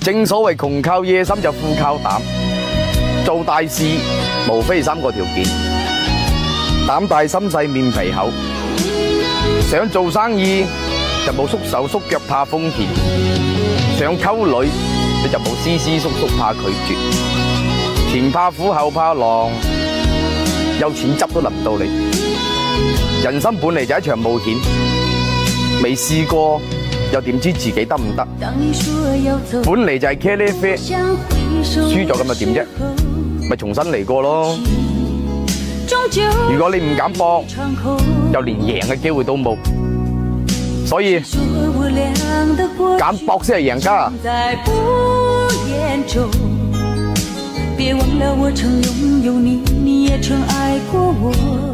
正所謂窮靠野心就富靠膽，做大事無非3個條件：膽大心細面皮厚。想做生意就冇縮手縮腳怕風險，想溝女你就冇斯斯縮縮怕拒絕。前怕虎後怕狼，有錢執都輪唔到你。人生本嚟就一場冒險，未試過又點知自己得唔得？本嚟就係茄喱啡，輸咗咁又點啫？咪重新嚟過咯。如果你唔敢搏，又連贏嘅機會都冇。所以敢搏先係贏家。別忘了我曾擁有你，你也曾愛過我。